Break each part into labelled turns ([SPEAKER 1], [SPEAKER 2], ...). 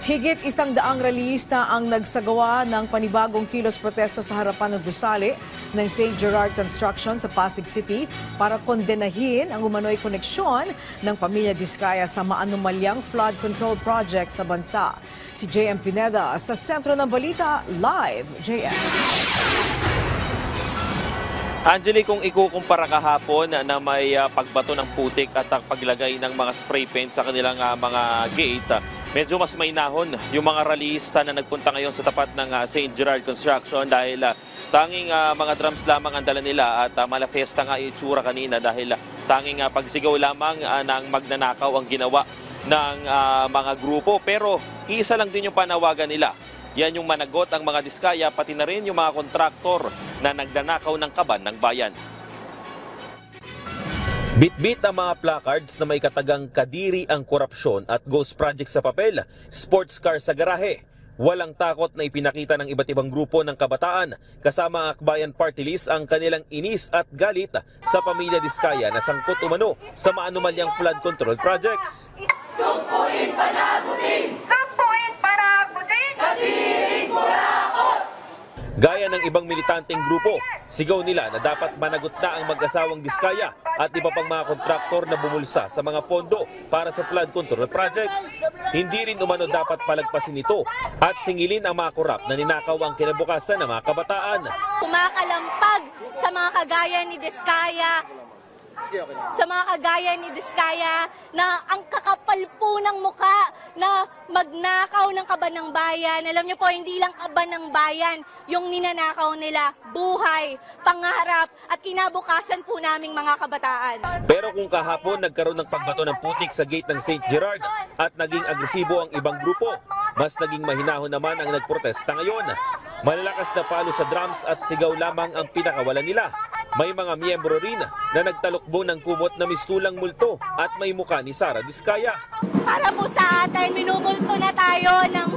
[SPEAKER 1] Higit 100 relihista ang nagsagawa ng panibagong kilos protesta sa harapan ng gusali ng St. Gerard Construction sa Pasig City para kondenahin ang umano'y koneksyon ng pamilya Diskaya sa maanumalyang flood control project sa bansa. Si JM Pineda sa sentro ng balita, live. JM.
[SPEAKER 2] Angeli, kung ikukumpara kahapon na may pagbato ng putik at paglagay ng mga spray paint sa kanilang mga gate, medyo mas mainahon yung mga rallyista na nagpunta ngayon sa tapat ng St. Gerard Construction dahil tanging mga drums lamang ang dala nila at malafesta nga itsura kanina dahil tanging pagsigaw lamang ng magnanakaw ang ginawa ng mga grupo. Pero isa lang din yung panawagan nila. Yan yung managot ang mga Diskaya, pati na rin yung mga kontraktor na nagdanakaw ng kaban ng bayan. Bitbit ang mga placards na may katagang kadiri ang korupsyon at ghost project sa papel, sports car sa garahe. Walang takot na ipinakita ng iba't ibang grupo ng kabataan kasama ang Akbayan Party List ang kanilang inis at galit sa pamilya Diskaya na sangkot umano sa maanumalyang flood control projects.
[SPEAKER 3] Sumpuin panagutin! Sumpuin panagutin! Kadiring kurakot!
[SPEAKER 2] Gaya ng ibang militanteng grupo, sigaw nila na dapat managot na ang mag-asawang Diskaya at iba pang mga kontraktor na bumulsa sa mga pondo para sa flood control projects. Hindi rin umano dapat palagpasin ito at singilin ang mga korap na ninakaw ang kinabukasan ng mga kabataan.
[SPEAKER 4] Kumakalampag sa mga kagaya ni Diskaya, na ang kakapal po ng muka na magnakaw ng kaban ng bayan. Alam niyo po, hindi lang kaban ng bayan yung ninanakaw nila, buhay, pangarap at kinabukasan po naming mga kabataan.
[SPEAKER 2] Pero kung kahapon nagkaroon ng pagbato ng putik sa gate ng St. Gerard at naging agresibo ang ibang grupo, mas naging mahinahon naman ang nagprotesta ngayon. Malalakas na palo sa drums at sigaw lamang ang pinakawalan nila. May mga miyembro rin na nagtalukbo ng kumot na mistulang multo at may muka ni Sara Diskaya.
[SPEAKER 4] Para po sa atin, minumulto na tayo ng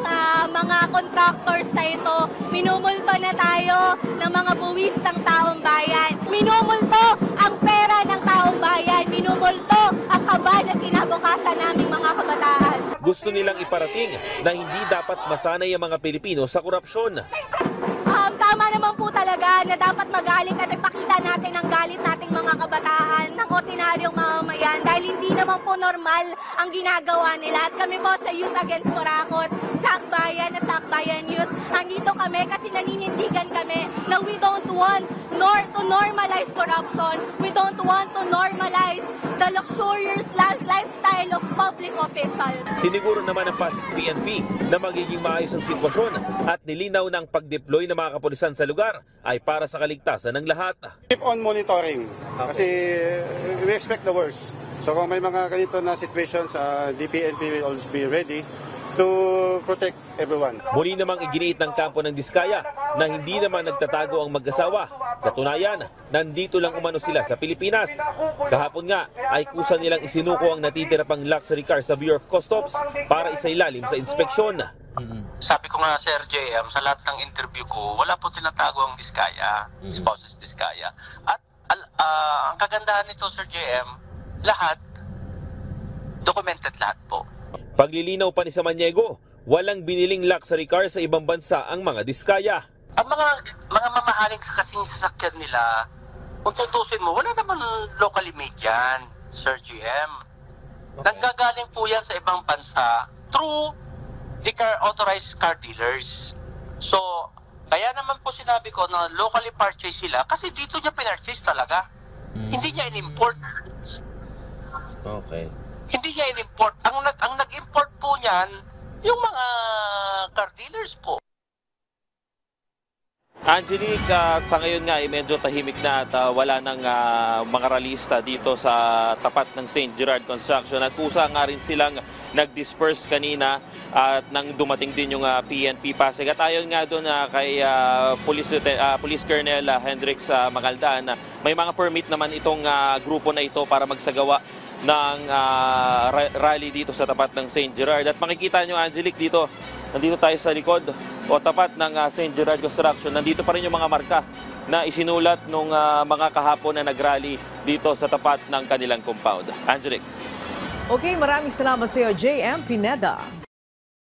[SPEAKER 4] mga contractors na ito. Minumulto na tayo ng mga buwis ng taong bayan. Minumulto ang pera ng taong bayan. Minumulto ang kaban at kinabukasan naming mga kabataan.
[SPEAKER 2] Gusto nilang iparating na hindi dapat masanay ang mga Pilipino sa korupsyon.
[SPEAKER 4] Tama naman po talaga na dapat magalit at ipakita natin ang galit nating mga kabataan ng ordinaryong mamamayan dahil hindi naman po normal ang ginagawa nila. At kami po sa Youth Against Kurakot, sa Akbayan at sa Akbayan Youth, nandito kami kasi naninindigan kami na we don't want to normalize corruption. We don't want to normalize the luxurious lifestyle of public officials.
[SPEAKER 2] Siniguro naman ng Pasig PNP na magiging maayos ang sitwasyon at nilinaw ng pag-deploy ng mga kapulisan sa lugar ay para sa kaligtasan ng lahat.
[SPEAKER 5] Keep on monitoring kasi we expect the worst. So kung may mga ganito na situations, DPNP will always be ready to protect everyone.
[SPEAKER 2] Muli namang iginiit ng kampo ng Diskaya na hindi naman nagtatago ang mag-asawa. Katunayan, nandito lang umano sila sa Pilipinas. Kahapon nga ay kusa nilang isinuko ang natitira pang luxury car sa Bureau of Customs para isailalim sa inspeksyon.
[SPEAKER 6] Sabi ko nga, Sir JM, sa lahat ng interview ko, wala po tinatago ang Diskaya, spouses Diskaya. At ang kagandahan nito, Sir JM, lahat, documented lahat po.
[SPEAKER 2] Paglilinaw pa ni Samaniego, walang biniling luxury car sa ibang bansa ang mga Diskaya.
[SPEAKER 6] Ang mga mamahaling kasing sasakyan nila, kung tutusin mo, wala naman locally made yan, Sir GM. Okay. Nanggagaling po yan sa ibang bansa through the authorized car dealers. So, kaya naman po sinabi ko na locally purchase sila kasi dito niya pinurchase talaga. Hindi niya in-import.
[SPEAKER 2] Okay.
[SPEAKER 6] Hindi niya in-import. Ang nag-import po niyan, yung mga car dealers po.
[SPEAKER 2] Angelique, sa ngayon nga medyo tahimik na at wala nang mga rallyista dito sa tapat ng St. Gerard Construction at kusa nga rin silang nag-disperse kanina at nang dumating din yung PNP Pasig. At ayon nga doon kay Police Colonel Hendrix Macaldaan, may mga permit naman itong grupo na ito para magsagawa ng rally dito sa tapat ng St. Gerard. At makikita nyo, Angelique, nandito tayo sa likod o tapat ng St. Gerard Construction. Nandito pa rin yung mga marka na isinulat ng mga kahapon na nagrally dito sa tapat ng kanilang compound. Angelique.
[SPEAKER 1] Okay, maraming salamat sa iyo, JM Pineda.